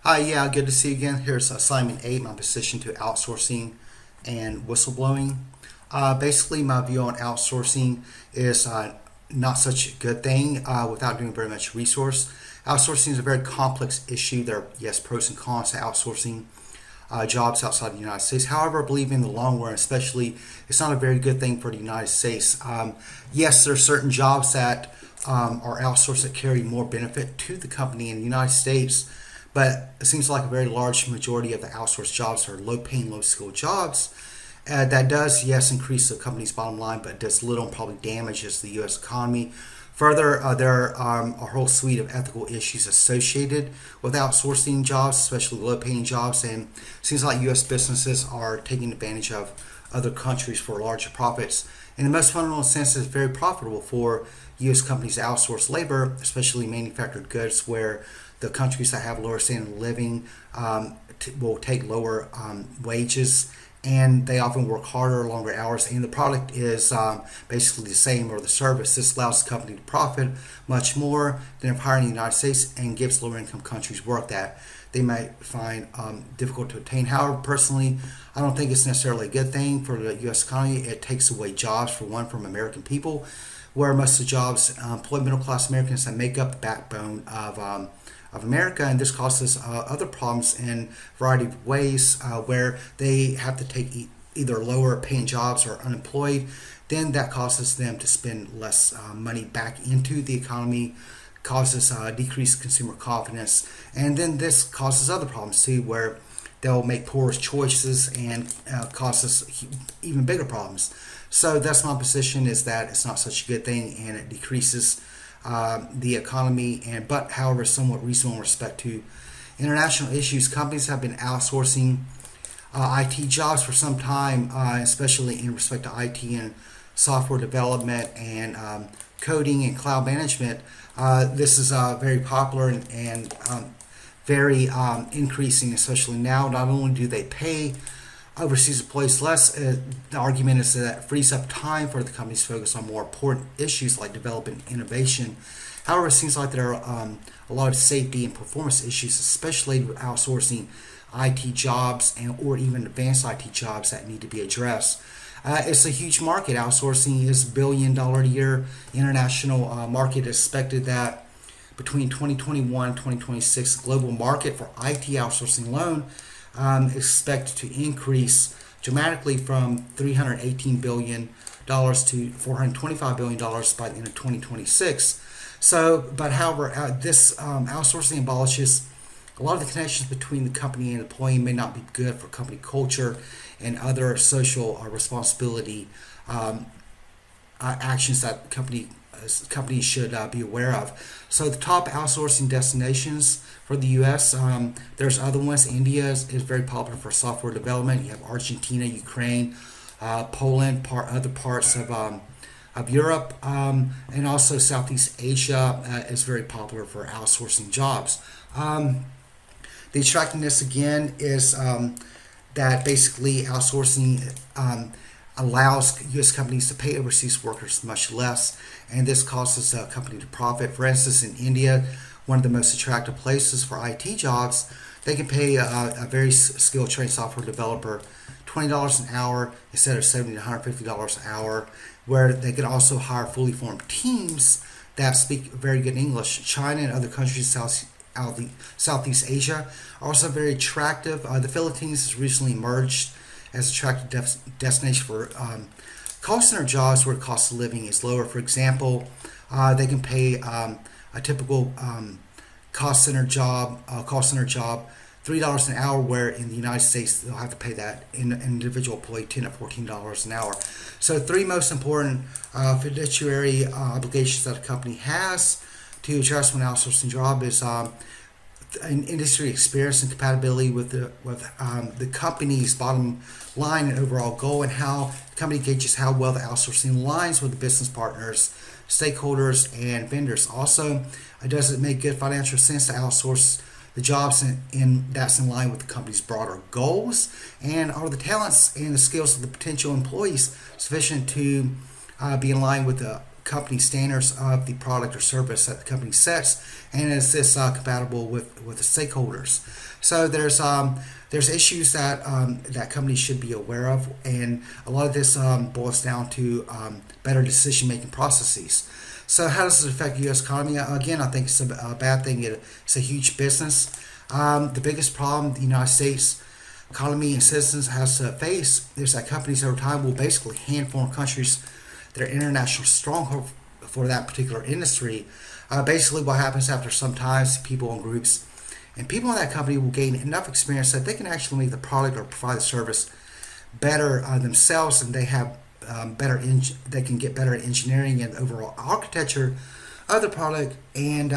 Hi, yeah, good to see you again. Here's assignment 8, my position to outsourcing and whistleblowing. Basically, my view on outsourcing is not such a good thing without doing very much resource. Outsourcing is a very complex issue. There are, yes, pros and cons to outsourcing jobs outside the United States. However, I believe in the long run, especially, it's not a very good thing for the United States. Yes, there are certain jobs that are outsourced that carry more benefit to the company in the United States, but it seems like a very large majority of the outsourced jobs are low-paying, low-skilled jobs. That does, yes, increase the company's bottom line, but does little and probably damages the U.S. economy. Further, there are a whole suite of ethical issues associated with outsourcing jobs, especially low-paying jobs, and it seems like U.S. businesses are taking advantage of other countries for larger profits. In the most fundamental sense, it's very profitable for U.S. companies to outsource labor, especially manufactured goods, where the countries that have lower standard of living will take lower wages, and they often work harder, longer hours, and the product is basically the same, or the service. This allows the company to profit much more than if hiring in the United States, and gives lower income countries work that they might find difficult to obtain. However, personally, I don't think it's necessarily a good thing for the U.S. economy. It takes away jobs, for one, from American people, where most of the jobs employ middle class Americans that make up the backbone of America, and this causes other problems in a variety of ways where they have to take either lower paying jobs or unemployed. Then that causes them to spend less money back into the economy, causes decreased consumer confidence, and then this causes other problems too, where they'll make poor choices and causes even bigger problems. So that's my position, is that it's not such a good thing, and it decreases the economy, but however somewhat reasonable in respect to international issues. Companies have been outsourcing IT jobs for some time, especially in respect to IT and software development and coding and cloud management. This is very popular and very increasing, especially now. Not only do they pay overseas employees less, the argument is that it frees up time for the companies to focus on more important issues like development and innovation. However, it seems like there are a lot of safety and performance issues, especially with outsourcing IT jobs or even advanced IT jobs, that need to be addressed. It's a huge market. Outsourcing is $1 billion a year international market. Expected that between 2021 and 2026, the global market for IT outsourcing alone expected to increase dramatically from $318 billion to $425 billion by the end of 2026. However, this outsourcing abolishes a lot of the connections between the company and employee. May not be good for company culture and other social responsibility actions that companies should be aware of. So the top outsourcing destinations for the U.S., there's other ones. India is very popular for software development. You have Argentina, Ukraine, Poland, other parts of Europe, and also Southeast Asia is very popular for outsourcing jobs. The attractiveness again is that basically outsourcing allows U.S. companies to pay overseas workers much less, and this causes a company to profit. For instance, in India, one of the most attractive places for IT jobs, they can pay a very skilled trained software developer $20 an hour instead of $70 to $150 an hour, where they can also hire fully formed teams that speak very good English. China and other countries Southeast Asia are also very attractive. The Philippines has recently emerged as an attractive destination for call center jobs where the cost of living is lower. For example, they can pay a typical call center job $3 an hour, where in the United States they'll have to pay that in an individual employee $10 to $14 an hour. So three most important fiduciary obligations that a company has to address when outsourcing job is an industry experience and compatibility with the company's bottom line and overall goal, and how the company gauges how well the outsourcing aligns with the business partners, stakeholders, and vendors. Also, does it make good financial sense to outsource the jobs that's in line with the company's broader goals, and are the talents and the skills of the potential employees sufficient to be in line with the company standards of the product or service that the company sets, and is this compatible with the stakeholders. So there's issues that that companies should be aware of, and a lot of this boils down to better decision making processes. So how does it affect the U.S. economy? Again, I think it's a bad thing. It's a huge business. The biggest problem the United States economy and citizens has to face is that companies over time will basically hand foreign countries their international stronghold for that particular industry. Basically, what happens after some time, people and groups and people in that company will gain enough experience that they can actually make the product or provide the service better themselves, and they have they can get better at engineering and overall architecture of the product, and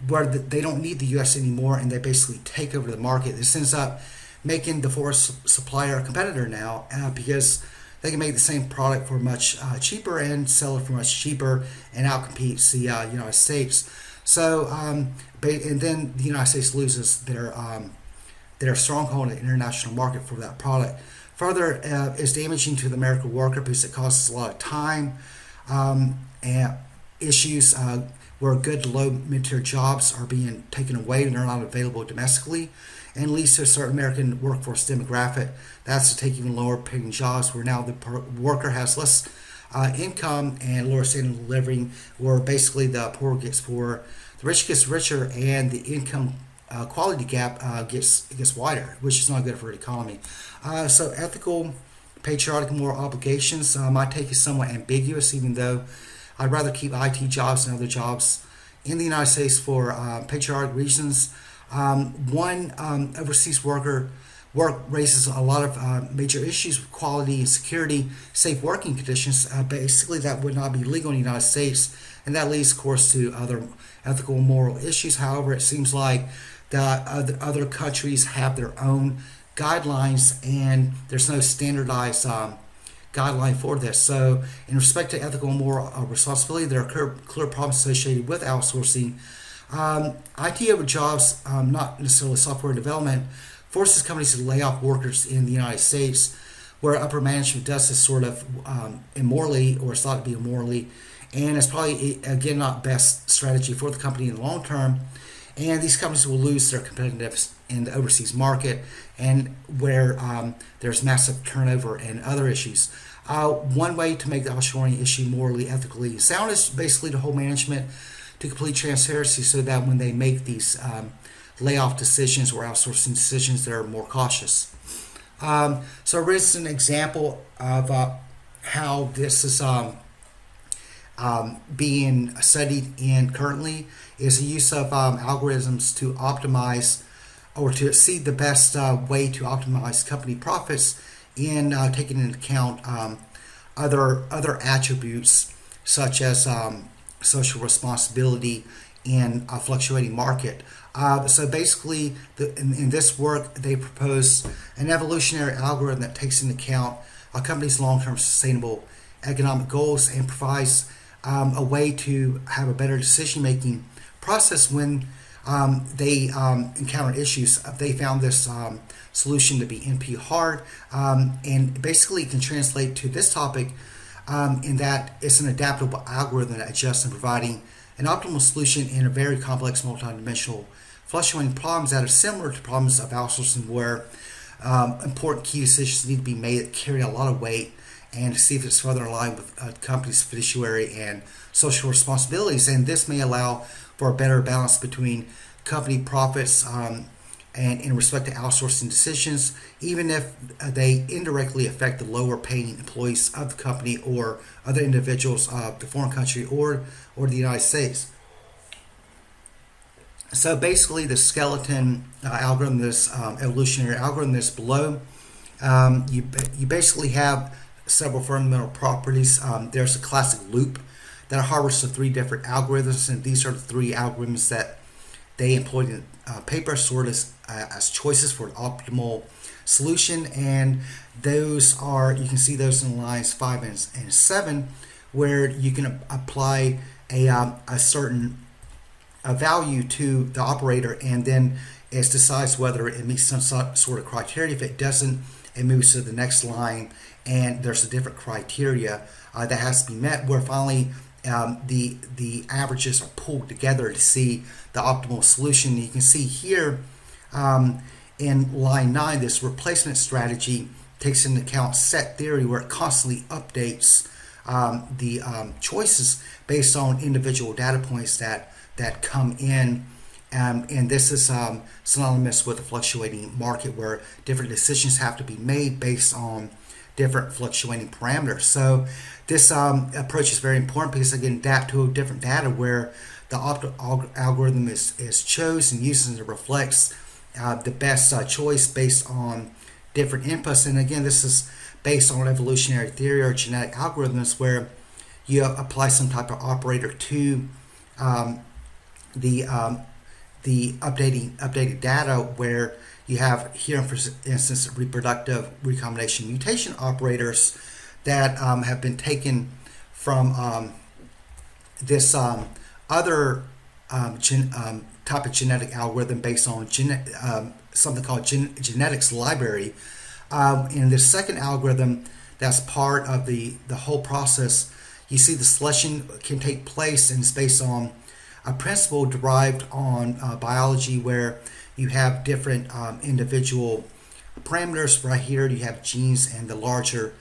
where they don't need the U.S. anymore, and they basically take over the market. This ends up making the foreign supplier a competitor now, because they can make the same product for much cheaper and sell it for much cheaper and outcompetes the United States. So, and then the United States loses their stronghold in the international market for that product. Further, it's damaging to the American worker because it causes a lot of time and issues where good low mid-tier jobs are being taken away and they're not available domestically, and leads to a certain American workforce demographic that's to take even lower paying jobs where now the worker has less income and lower standard of living, where basically the poor gets poorer, the rich gets richer, and the income quality gap gets wider, which is not good for the economy. So ethical, patriotic, moral obligations, my take is somewhat ambiguous, even though I'd rather keep IT jobs and other jobs in the United States for patriotic reasons. One, overseas work raises a lot of major issues with quality and security, safe working conditions. Basically, that would not be legal in the United States, and that leads, of course, to other ethical and moral issues. However, it seems like that other countries have their own guidelines, and there's no standardized guideline for this. So, in respect to ethical and moral responsibility, there are clear problems associated with outsourcing. IT over jobs, not necessarily software development, forces companies to lay off workers in the United States, where upper management does this sort of immorally, or is thought to be immorally, and it's probably, again, not best strategy for the company in the long term. And these companies will lose their competitiveness in the overseas market, and where there's massive turnover and other issues. One way to make the offshoring issue morally, ethically sound is basically to hold management to complete transparency, so that when they make these layoff decisions or outsourcing decisions, they're more cautious. So here's an example of how this is being studied in currently, is the use of algorithms to optimize or to see the best way to optimize company profits in taking into account other attributes such as social responsibility in a fluctuating market. So basically, in this work, they propose an evolutionary algorithm that takes into account a company's long-term sustainable economic goals and provides a way to have a better decision-making process when they encounter issues. They found this solution to be NP hard, and basically it can translate to this topic in that it's an adaptable algorithm that adjusts in providing an optimal solution in a very complex, multidimensional, fluctuating problems that are similar to problems of outsourcing, where important key decisions need to be made that carry a lot of weight, and to see if it's further aligned with a company's fiduciary and social responsibilities. And this may allow for a better balance between company profits and in respect to outsourcing decisions, even if they indirectly affect the lower paying employees of the company or other individuals of the foreign country or the United States. So basically, the skeleton algorithm, this evolutionary algorithm that's below, you basically have several fundamental properties. There's a classic loop that harvests the three different algorithms, and these are the three algorithms that they employed in paper, sort of as choices for an optimal solution. And those are, you can see those in lines 5 and 7, where you can apply a certain value to the operator, and then it decides whether it meets some sort of criteria. If it doesn't, it moves to the next line, and there's a different criteria that has to be met, where finally the averages are pulled together to see the optimal solution. You can see here in line 9, this replacement strategy takes into account set theory, where it constantly updates the choices based on individual data points that come in. And this is synonymous with a fluctuating market, where different decisions have to be made based on different fluctuating parameters. So this approach is very important because, again, adapt to different data where the algorithm is chosen and used, and it reflects the best choice based on different inputs. And again, this is based on evolutionary theory or genetic algorithms, where you apply some type of operator to the updated data, where you have here, for instance, reproductive recombination mutation operators that have been taken from this other type of genetic algorithm based on something called genetics library. In this second algorithm, that's part of the whole process. You see the selection can take place, and it's based on a principle derived on biology, where you have different individual parameters. Right here you have genes and the larger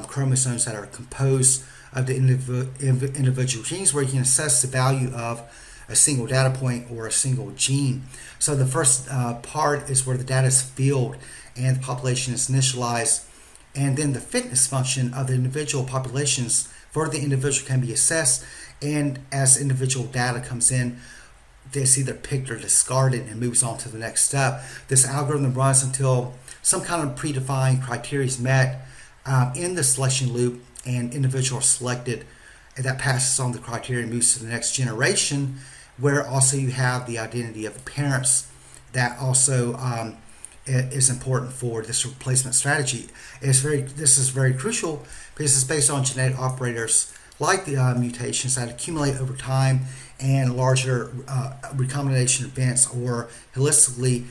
chromosomes that are composed of the individual genes, where you can assess the value of a single data point or a single gene. So the first part is where the data is filled and the population is initialized, and then the fitness function of the individual populations for the individual can be assessed, and as individual data comes in, it's either picked or discarded and moves on to the next step. This algorithm runs until some kind of predefined criteria is met in the selection loop, and individual are selected, and that passes on the criteria and moves to the next generation, where also you have the identity of the parents. That also is important for this replacement strategy. This is very crucial because it's based on genetic operators like the mutations that accumulate over time, and larger recombination events, or holistically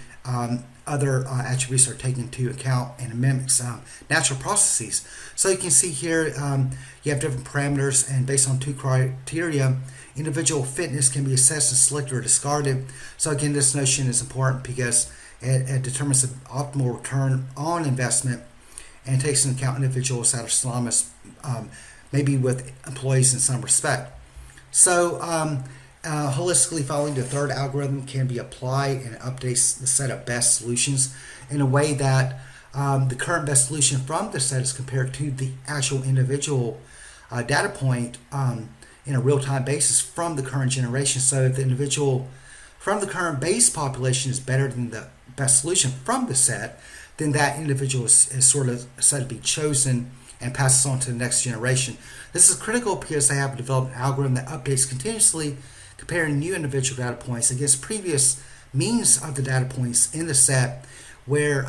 other attributes are taken into account, and it mimics natural processes. So you can see here you have different parameters, and based on 2 criteria, individual fitness can be assessed and selected or discarded. So again, this notion is important because it determines the optimal return on investment, and takes into account individuals that are synonymous maybe with employees in some respect. So holistically, following the third algorithm can be applied, and it updates the set of best solutions in a way that the current best solution from the set is compared to the actual individual data point in a real-time basis from the current generation. So if the individual from the current base population is better than the best solution from the set, then that individual is sort of said to be chosen and passes on to the next generation. This is critical because they have developed an algorithm that updates continuously, comparing new individual data points against previous means of the data points in the set, where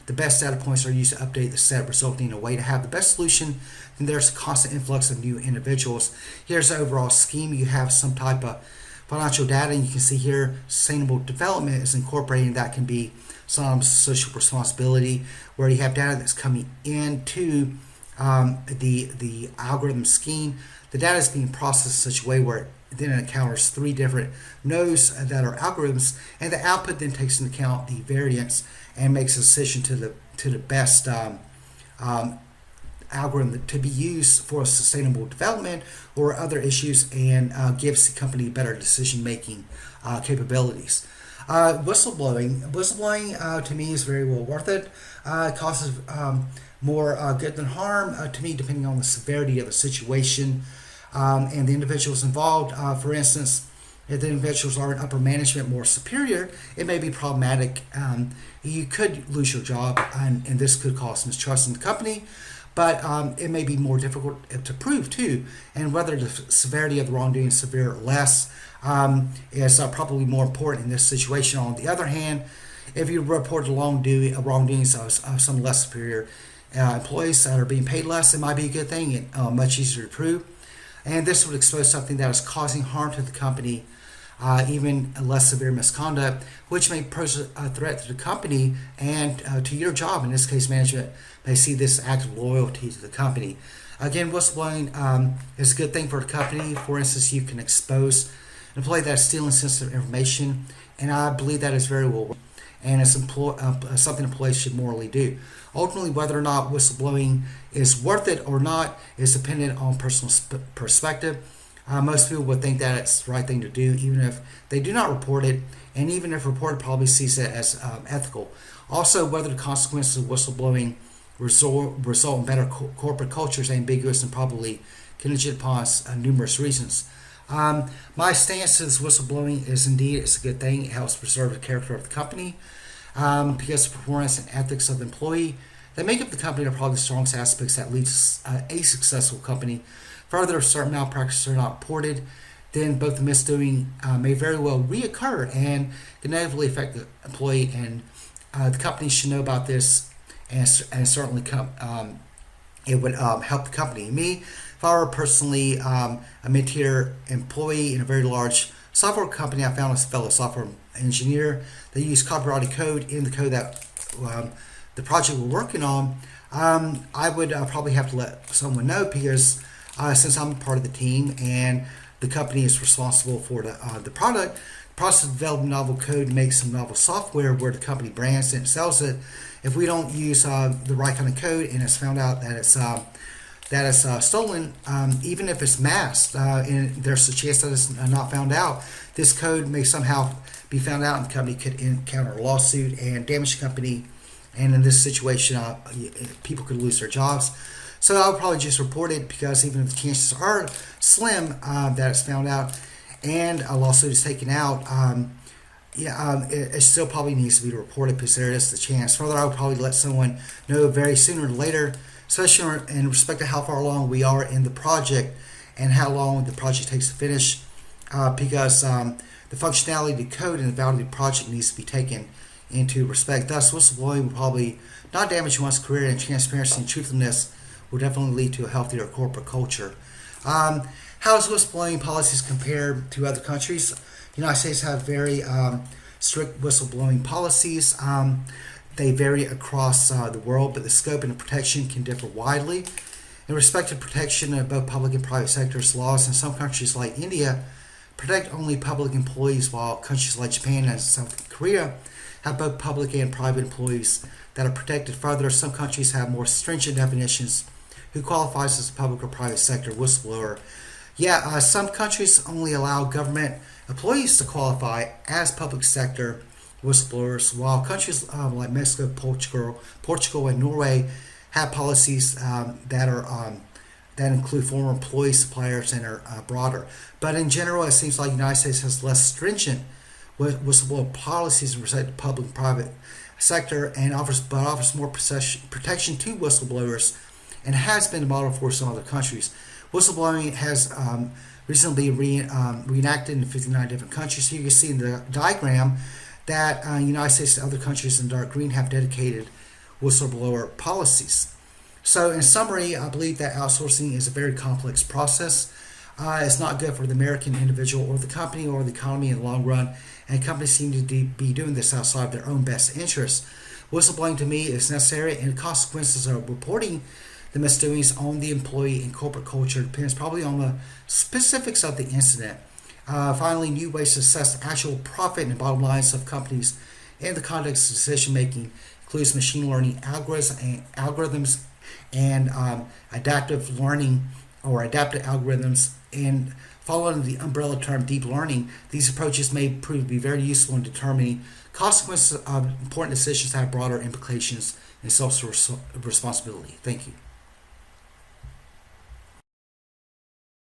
the best data points are used to update the set, resulting in a way to have the best solution. And there's a constant influx of new individuals. Here's the overall scheme. You have some type of financial data, and you can see here sustainable development is incorporating. That can be some social responsibility, where you have data that's coming into the algorithm scheme. The data is being processed in such a way where it then encounters 3 different nodes that are algorithms, and the output then takes into account the variance and makes a decision to the best algorithm to be used for sustainable development or other issues, and gives the company better decision-making capabilities. Whistleblowing to me is very well worth it. It causes more good than harm to me, depending on the severity of the situation and the individuals involved. For instance, if the individuals are in upper management more superior, it may be problematic. You could lose your job, and this could cause mistrust in the company, but it may be more difficult to prove too. And whether the severity of the wrongdoing is severe or less is probably more important in this situation. On the other hand, if you report the wrongdoings of some less superior employees that are being paid less, it might be a good thing and much easier to prove. And this would expose something that is causing harm to the company, even less severe misconduct, which may pose a threat to the company and to your job. In this case, management may see this act of loyalty to the company. Again, whistleblowing is a good thing for a company. For instance, you can expose an employee that's stealing sensitive information, and I believe that is very well, and it's something employees should morally do. Ultimately, whether or not whistleblowing is worth it or not is dependent on personal perspective. Most people would think that it's the right thing to do, even if they do not report it, and even if reported, probably sees it as ethical. Also, whether the consequences of whistleblowing result in better corporate culture is ambiguous and probably contingent upon numerous reasons. My stance is whistleblowing is indeed it's a good thing. It helps preserve the character of the company because the performance and ethics of the employee that make up the company are probably the strongest aspects that lead to a successful company. Further, if certain malpractices are not reported, then both the misdoing may very well reoccur and can negatively affect the employee, and the company should know about this, and certainly it would help the company. Me, if I were personally a mid-tier employee in a very large software company, I found a fellow software engineer that used copyrighted code in the code that the project we're working on. I would probably have to let someone know because since I'm part of the team and the company is responsible for the product, the process of developing novel code makes some novel software where the company brands it and sells it. If we don't use the right kind of code and it's found out that it's stolen, even if it's masked, and there's a chance that it's not found out, this code may somehow be found out and the company could encounter a lawsuit and damage the company. And in this situation, people could lose their jobs. So I would probably just report it because even if the chances are slim that it's found out and a lawsuit is taken out, it still probably needs to be reported because there is the chance. Further, I would probably let someone know very sooner or later, especially in respect to how far along we are in the project and how long the project takes to finish, because the functionality of the code and the value of the project needs to be taken into respect. Thus, whistleblowing will probably not damage one's career, and transparency and truthfulness will definitely lead to a healthier corporate culture. How does whistleblowing policies compare to other countries? The United States have very strict whistleblowing policies. They vary across the world, but the scope and the protection can differ widely. In respect to protection of both public and private sectors, laws in some countries like India protect only public employees, while countries like Japan and South Korea have both public and private employees that are protected. Further, some countries have more stringent definitions who qualifies as a public or private sector whistleblower. Some countries only allow government employees to qualify as public sector whistleblowers, while countries like Mexico, Portugal, and Norway have policies that include former employees, suppliers, and are broader. But in general, it seems like the United States has less stringent whistleblower policies in respect to public and private sector, and offers more protection to whistleblowers, and has been a model for some other countries. Whistleblowing has recently reenacted in 59 different countries. So you can see in the diagram that United States and other countries in dark green have dedicated whistleblower policies. So in summary, I believe that outsourcing is a very complex process. It's not good for the American individual or the company or the economy in the long run, and companies seem to be doing this outside of their own best interests. Whistleblowing to me is necessary, and the consequences of reporting the misdoings on the employee and corporate culture depends probably on the specifics of the incident. Finally, new ways to assess the actual profit and bottom lines of companies in the context of decision making includes machine learning algorithms and adaptive learning or adaptive algorithms. And following the umbrella term deep learning, these approaches may prove to be very useful in determining consequences of important decisions that have broader implications and social responsibility. Thank you.